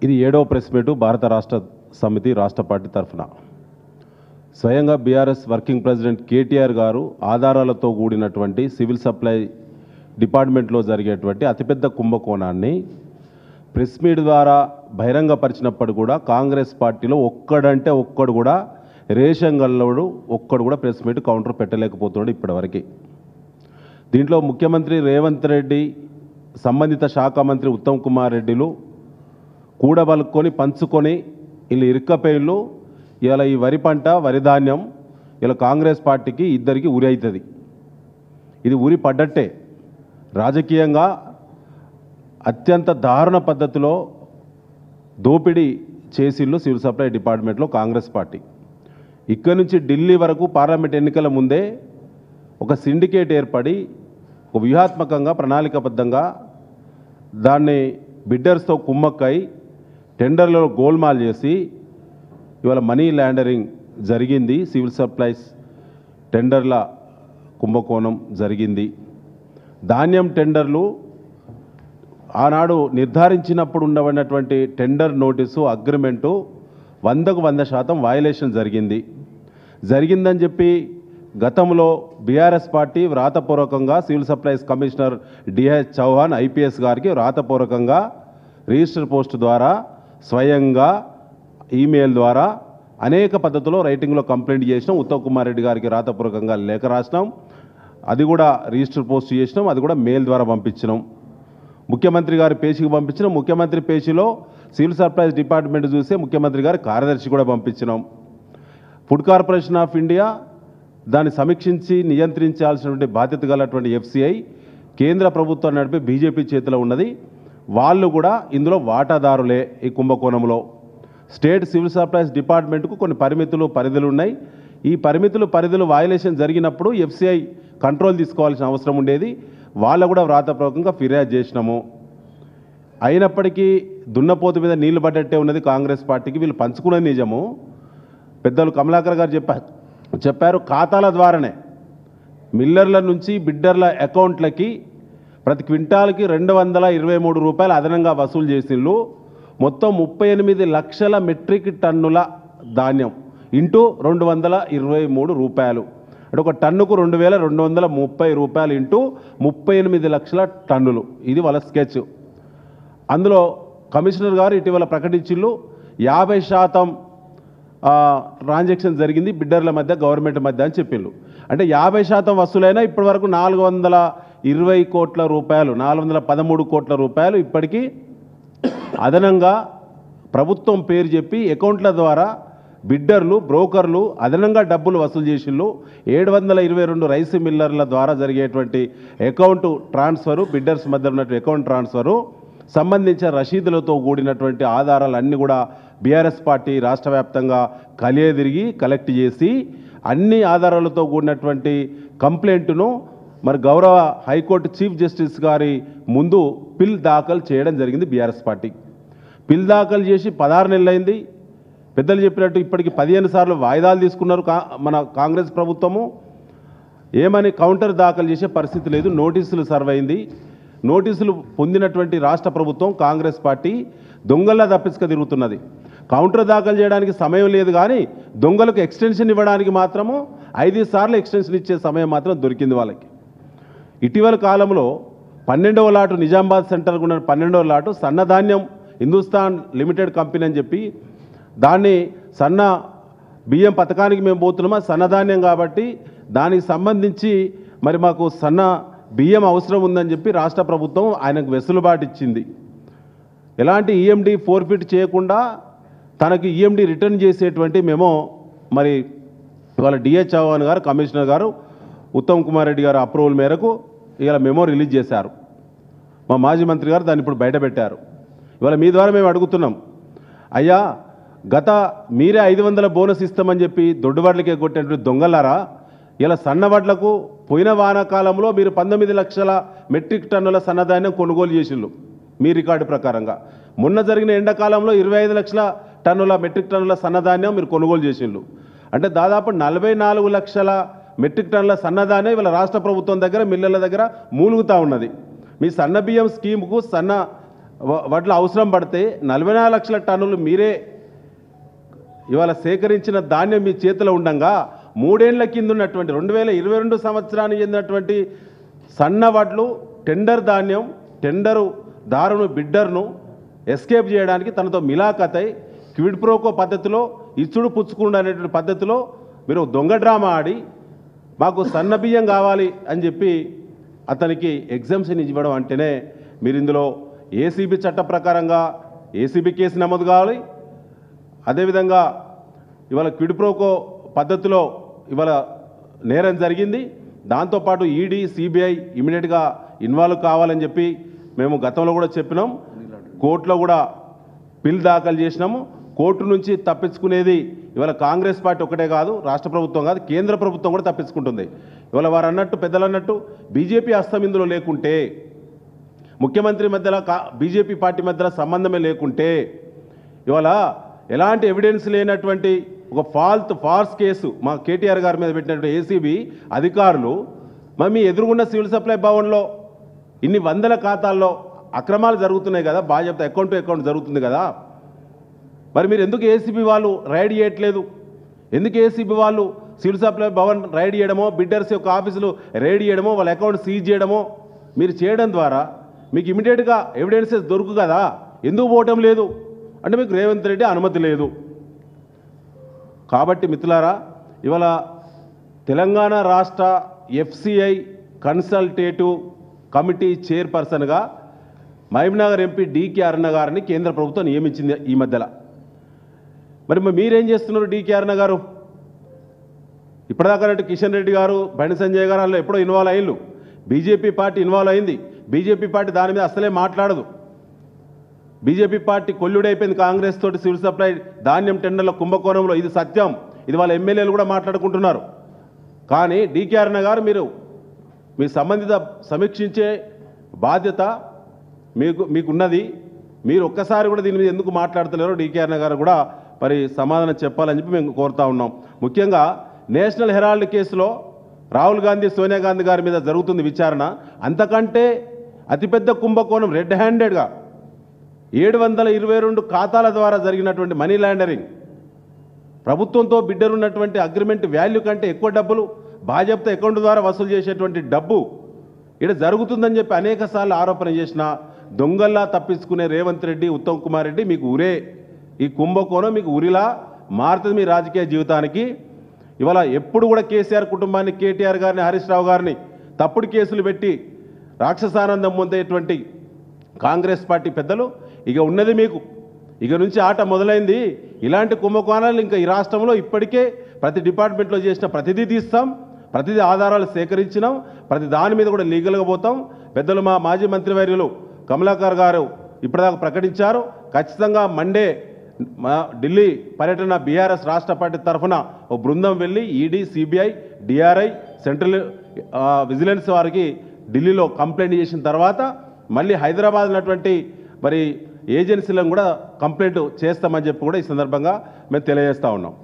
ఇది 7వ press meet భారత రాష్ట్ర సమితి రాష్ట్ర పార్టీ తరఫున. స్వయంగా బీఆర్ఎస్ వర్కింగ్ ప్రెసిడెంట్ కేటీఆర్ గారు ఆధారాలతో కూడినటువంటి సివిల్ సప్లై డిపార్ట్మెంట్లో జరిగేటువంటి అతిపెద్ద కుంభకోణాన్ని ప్రెస్ మీట్ ద్వారా బహిరంగపరిచినప్పుడు కూడా కాంగ్రెస్ పార్టీలో ఒక్కడు కూడా రేషన్ గల్లోడు ఒక్కడు కూడా ప్రెస్ మీట్ కౌంటర్ పెట్టలేకపోతున్నాడు ఇప్పటివరకు. దీంట్లో ముఖ్యమంత్రి రేవంత్ రెడ్డి, సంబంధిత శాఖ మంత్రి ఉత్తమ్ కుమార్ రెడ్డిలు కూడబలుకొని పంచుకొని వీళ్ళు ఇరుక్కపోయిళ్ళు. ఇలా ఈ వరి పంట, వరి ధాన్యం ఇలా కాంగ్రెస్ పార్టీకి ఇద్దరికి ఉరి అవుతుంది. ఇది ఉరి పడ్డట్టే. రాజకీయంగా అత్యంత దారుణ పద్ధతిలో దోపిడీ చేసిళ్ళు సివిల్ సప్లై డిపార్ట్మెంట్లో కాంగ్రెస్ పార్టీ. ఇక్కడి నుంచి ఢిల్లీ వరకు పార్లమెంట్ ఎన్నికల ముందే ఒక సిండికేట్ ఏర్పడి ఒక వ్యూహాత్మకంగా ప్రణాళికాబద్ధంగా దాన్ని బిడ్డర్స్తో కుమ్మక్కై టెండర్లలో గోల్మాల్ చేసి ఇవాళ మనీ లాండరింగ్ జరిగింది. సివిల్ సప్లైస్ టెండర్ల కుంభకోణం జరిగింది. ధాన్యం టెండర్లు ఆనాడు నిర్ధారించినప్పుడు ఉండబడినటువంటి టెండర్ నోటీసు అగ్రిమెంటు 100% వయలేషన్ జరిగిందని చెప్పి గతంలో బీఆర్ఎస్ పార్టీ వ్రాతపూర్వకంగా civil supplies commissioner DH Chauhan IPS గారికి వ్రాతపూర్వకంగా రిజిస్టర్ పోస్ట్ ద్వారా, స్వయంగా ఈమెయిల్ ద్వారా అనేక పద్ధతుల్లో రైటింగ్లో కంప్లైంట్ చేసినాం. ఉత్తమ్ కుమార్ రెడ్డి గారికి రాతపూర్వకంగా లేఖ రాసినాం. అది కూడా రిజిస్టర్ పోస్ట్ చేసినాం. అది కూడా మెయిల్ ద్వారా పంపించినాం. ముఖ్యమంత్రి గారి పేజీకి పంపించినాం. ముఖ్యమంత్రి పేజీలో సివిల్ సప్లైస్ డిపార్ట్మెంట్ చూస్తే ముఖ్యమంత్రి గారి కార్యదర్శి కూడా పంపించినాం. ఫుడ్ కార్పొరేషన్ ఆఫ్ ఇండియా దాన్ని సమీక్షించి నియంత్రించాల్సినటువంటి బాధ్యత గలటువంటి ఎఫ్సిఐ కేంద్ర ప్రభుత్వం నడిపే బీజేపీ చేతిలో ఉన్నది. వాళ్ళు కూడా ఇందులో వాటాదారులే. ఈ కుంభకోణంలో స్టేట్ సివిల్ సప్లైస్ డిపార్ట్మెంట్కు కొన్ని పరిధులు ఉన్నాయి. ఈ పరిధులు వయలేషన్ జరిగినప్పుడు ఎఫ్సిఐ కంట్రోల్ తీసుకోవాల్సిన అవసరం ఉండేది. వాళ్ళు కూడా వ్రాతపూర్వకంగా ఫిర్యాదు చేసినాము. అయినప్పటికీ దున్నపోతు మీద నీళ్లు పడ్డట్టే ఉన్నది కాంగ్రెస్ పార్టీకి. వీళ్ళు పంచుకున్నది నిజము. పెద్దలు కమలాకర్ గారు చెప్పారు ఖాతాల ద్వారానే మిల్లర్ల నుంచి బిడ్డర్ల అకౌంట్లకి ప్రతి క్వింటాల్కి 223 రూపాయలు అదనంగా వసూలు చేసిళ్ళు. మొత్తం 38 లక్షల మెట్రిక్ టన్నుల ధాన్యం ఇంటూ 223 రూపాయలు అంటే ఒక టన్నుకు 2230 రూపాయలు ఇంటూ 38 లక్షల టన్నులు. ఇది వాళ్ళ స్కెచ్. అందులో కమిషనర్ గారు ఇటీవల ప్రకటించిళ్ళు 50% ట్రాన్సాక్షన్ జరిగింది బిడ్డర్ల మధ్య, గవర్నమెంట్ మధ్య అని చెప్పిండ్రు. అంటే 50% వసూలైనా ఇప్పటి వరకు 420 కోట్ల రూపాయలు, 413 కోట్ల రూపాయలు ఇప్పటికీ అదనంగా ప్రభుత్వం పేరు చెప్పి అకౌంట్ల ద్వారా బిడ్డర్లు, బ్రోకర్లు అదనంగా డబ్బులు వసూలు చేసిళ్ళు. 722 రైస్ మిల్లర్ల ద్వారా జరిగేటువంటి అకౌంట్ ట్రాన్స్ఫరు, బిడ్డర్స్ మధ్య ఉన్నటువంటి అకౌంట్ ట్రాన్స్ఫరు సంబంధించిన రసీదులతో కూడినటువంటి ఆధారాలన్నీ కూడా బీఆర్ఎస్ పార్టీ రాష్ట్ర వ్యాప్తంగా కలియదిరిగి కలెక్ట్ చేసి అన్ని ఆధారాలతో కూడినటువంటి కంప్లైంట్ను మరి గౌరవ హైకోర్టు చీఫ్ జస్టిస్ గారి ముందు పిల్ దాఖలు చేయడం జరిగింది. బీఆర్ఎస్ పార్టీ పిల్ దాఖలు చేసి 16 నెలలైంది. పెద్దలు చెప్పినట్టు ఇప్పటికి 15 సార్లు వాయిదాలు తీసుకున్నారు మన కాంగ్రెస్ ప్రభుత్వము. ఏమని కౌంటర్ దాఖలు చేసే పరిస్థితి లేదు. నోటీసులు సర్వ్ అయింది. నోటీసులు పొందినటువంటి రాష్ట్ర ప్రభుత్వం కాంగ్రెస్ పార్టీ దొంగల్లా తప్పించుక తిరుగుతున్నది. కౌంటర్ దాఖలు చేయడానికి సమయం లేదు, కానీ దొంగలకు ఎక్స్టెన్షన్ ఇవ్వడానికి మాత్రము 5 సార్లు ఎక్స్టెన్షన్ ఇచ్చే సమయం మాత్రం దొరికింది వాళ్ళకి. ఇటీవల కాలంలో 12వ లాటు నిజామాబాద్ సెంటర్కు ఉన్న 12వ లాటు సన్నధాన్యం హిందుస్థాన్ లిమిటెడ్ కంపెనీ అని చెప్పి దాన్ని సన్న బియ్యం పథకానికి మేము పోతున్నామా, సన్నధాన్యం కాబట్టి దానికి సంబంధించి మరి మాకు సన్న బియ్యం అవసరం ఉందని చెప్పి రాష్ట్ర ప్రభుత్వం ఆయనకు వెసులుబాటు ఇచ్చింది. ఎలాంటి ఈఎండి ఫోర్ఫిట్ చేయకుండా తనకి ఈఎండి రిటర్న్ చేసేటువంటి మెమో మరి ఇవాళ డిహెచ్ చౌహాన్ గారు, కమిషనర్ గారు, ఉత్తమ్ కుమార్ రెడ్డి గారు అప్రూవల్ మేరకు ఇవాళ మెమో రిలీజ్ చేశారు. మా మాజీ మంత్రి గారు దాన్ని ఇప్పుడు బయటపెట్టారు. ఇవాళ మీ ద్వారా మేము అడుగుతున్నాం, అయ్యా మీరే 500 బోనస్ ఇస్తామని చెప్పి దొడ్డువడ్లకే కొట్టినటువంటి దొంగలారా, ఇలా సన్నవడ్లకు పోయిన వానాకాలంలో మీరు 19 లక్షల మెట్రిక్ టన్నుల సన్నధాన్యం కొనుగోలు చేసిళ్ళు మీ రికార్డు ప్రకారంగా. మొన్న జరిగిన ఎండాకాలంలో 25 లక్షల మెట్రిక్ టన్నుల సన్నధాన్యం మీరు కొనుగోలు చేసిళ్ళు. అంటే దాదాపు 44 లక్షల మెట్రిక్ టన్నుల సన్నధాన్యం ఇవాళ రాష్ట్ర ప్రభుత్వం దగ్గర, మిల్లర్ల దగ్గర మూలుగుతూ ఉన్నది. మీ సన్న బియ్యం స్కీమ్కు సన్న వడ్ల అవసరం పడితే 44 లక్షల టన్నులు మీరే ఇవాళ సేకరించిన ధాన్యం మీ చేతిలో ఉండంగా 3 ఏళ్ల కింద ఉన్నటువంటి 2022 సంవత్సరానికి చెందినటువంటి సన్న వడ్లు టెండర్ ధాన్యం టెండరు దారును బిడ్డర్ను ఎస్కేప్ చేయడానికి తనతో మిలాఖతై క్విడ్ ప్రోకో పద్ధతిలో ఇచ్చుడు పుచ్చుకుండు అనేటువంటి పద్ధతిలో మీరు దొంగ డ్రామా ఆడి మాకు సన్న బియ్యం కావాలి అని చెప్పి అతనికి ఎగ్జామ్షన్ ఇవ్వడం అంటేనే మీరు ఇందులో ఏసీబీ చట్ట ప్రకారంగా ఏసీబీ కేసు నమోదు కావాలి. అదేవిధంగా ఇవాళ క్విడ్ ప్రోకో పద్ధతిలో ఇవాళ నేరం జరిగింది. దాంతోపాటు ఈడీ సిబిఐ ఇమీడియట్గా ఇన్వాల్వ్ కావాలని చెప్పి మేము గతంలో కూడా చెప్పినాం. కోర్టులో కూడా పిల్ దాఖలు చేసినాము. కోర్టు నుంచి తప్పించుకునేది ఇవాళ కాంగ్రెస్ పార్టీ ఒకటే కాదు, రాష్ట్ర ప్రభుత్వం కాదు, కేంద్ర ప్రభుత్వం కూడా తప్పించుకుంటుంది. ఇవాళ వారు అన్నట్టు పెద్దలు అన్నట్టు బీజేపీ హస్తం ఇందులో లేకుంటే, ముఖ్యమంత్రి మధ్యలో బీజేపీ పార్టీ మధ్యలో సంబంధమే లేకుంటే, ఇవాళ ఎలాంటి ఎవిడెన్స్ లేనటువంటి ఒక ఫాల్స్ కేసు మా కేటీఆర్ గారి మీద పెట్టినటువంటి ఏసీబీ అధికారులు మీ ఎదురుగున్న సివిల్ సప్లై భవన్లో ఇన్ని వందల ఖాతాల్లో అక్రమాలు జరుగుతున్నాయి కదా, బాగా చెప్తే అకౌంట్ టు అకౌంట్ జరుగుతుంది కదా, మరి మీరు ఎందుకు ఏసీబీ వాళ్ళు రైడ్ చేయట్లేదు? ఎందుకు ఏసీబీ వాళ్ళు సివిల్ సప్లై భవన్ రైడ్ చేయడమో, బిడ్డర్స్ యొక్క ఆఫీసులు రైడ్ చేయడమో, వాళ్ళ అకౌంట్ సీజ్ చేయడమో మీరు చేయడం ద్వారా మీకు ఇమీడియట్గా ఎవిడెన్సెస్ దొరుకు కదా, ఎందుకు పోవటం లేదు అంటే మీకు రేవంత్ రెడ్డి అనుమతి లేదు. కాబట్టి మిత్రులారా, ఇవాళ తెలంగాణ రాష్ట్ర ఎఫ్సిఐ కన్సల్టేటివ్ కమిటీ చైర్పర్సన్గా మహబూబ్నగర్ ఎంపీ డీకే అరుణ గారిని కేంద్ర ప్రభుత్వం నియమించింది ఈ మధ్యలో. మరి మీరేం చేస్తున్నారు డీకే అరుణ గారు? ఇప్పటిదాకా కిషన్ రెడ్డి గారు, బండి సంజయ్ గారు అందులో ఎప్పుడో ఇన్వాల్వ్ అయ్యిండు. బీజేపీ పార్టీ ఇన్వాల్వ్ అయింది. బీజేపీ పార్టీ దాని మీద అసలే మాట్లాడదు. బీజేపీ పార్టీ కొల్లుడైపోయింది కాంగ్రెస్ తోటి సివిల్ సప్లై ధాన్యం టెండర్ల కుంభకోణంలో. ఇది సత్యం. ఇది వాళ్ళ ఎమ్మెల్యేలు కూడా మాట్లాడుకుంటున్నారు. కానీ డీకే అరుణ గారు, మీరు మీ సంబంధిత సమీక్షించే బాధ్యత మీకున్నది. మీరు ఒక్కసారి కూడా దీని మీద ఎందుకు మాట్లాడతలేరో డీకే అరుణ గారు కూడా మరి సమాధానం చెప్పాలని చెప్పి మేము కోరుతా ఉన్నాం. ముఖ్యంగా నేషనల్ హెరాల్డ్ కేసులో రాహుల్ గాంధీ, సోనియా గాంధీ గారి మీద జరుగుతుంది విచారణ. అంతకంటే అతిపెద్ద కుంభకోణం రెడ్ హ్యాండెడ్గా 722 ఖాతాల ద్వారా జరిగినటువంటి మనీ లాండరింగ్, ప్రభుత్వంతో బిడ్డర్ ఉన్నటువంటి అగ్రిమెంట్ వాల్యూ కంటే ఎక్కువ డబ్బులు భాజపా అకౌంట్ ద్వారా వసూలు చేసేటువంటి డబ్బు ఇక్కడ జరుగుతుందని చెప్పి అనేక సార్లు ఆరోపణ చేసిన దొంగల్లా తప్పించుకునే రేవంత్ రెడ్డి, ఉత్తమ్ కుమార్ రెడ్డి మీకు ఊరే. ఈ కుంభకోణం మీకు ఊరిలా మారుతుంది మీ రాజకీయ జీవితానికి. ఇవాళ ఎప్పుడు కూడా కేసీఆర్ కుటుంబాన్ని, కేటీఆర్ గారిని, హరీష్ రావు గారిని తప్పుడు కేసులు పెట్టి రాక్షసానందం పొందేటువంటి కాంగ్రెస్ పార్టీ పెద్దలు ఇక ఉన్నది మీకు. ఇక నుంచి ఆట మొదలైంది. ఇలాంటి కుంభకోణాలు ఇంకా ఈ రాష్ట్రంలో ఇప్పటికే ప్రతి డిపార్ట్మెంట్లో చేసిన ప్రతిదీ తీస్తాం, ప్రతిదీ ఆధారాలు సేకరించినాం, ప్రతి దాని మీద కూడా లీగల్గా పోతాం. పెద్దలు మా మాజీ మంత్రివర్యులు కమలాకర్ గారు ఇప్పటిదాకా ప్రకటించారు. ఖచ్చితంగా మండే ఢిల్లీ పర్యటన బీఆర్ఎస్ రాష్ట్ర పార్టీ తరఫున ఓ బృందం వెళ్ళి ED, CBI, DRI, central vigilance వారికి ఢిల్లీలో కంప్లైంట్ చేసిన తర్వాత మళ్ళీ హైదరాబాద్ ఉన్నటువంటి మరి ఏజెన్సీలను కూడా కంప్లైంట్ చేస్తామని చెప్పి కూడా ఈ సందర్భంగా మేము తెలియజేస్తూ ఉన్నాం.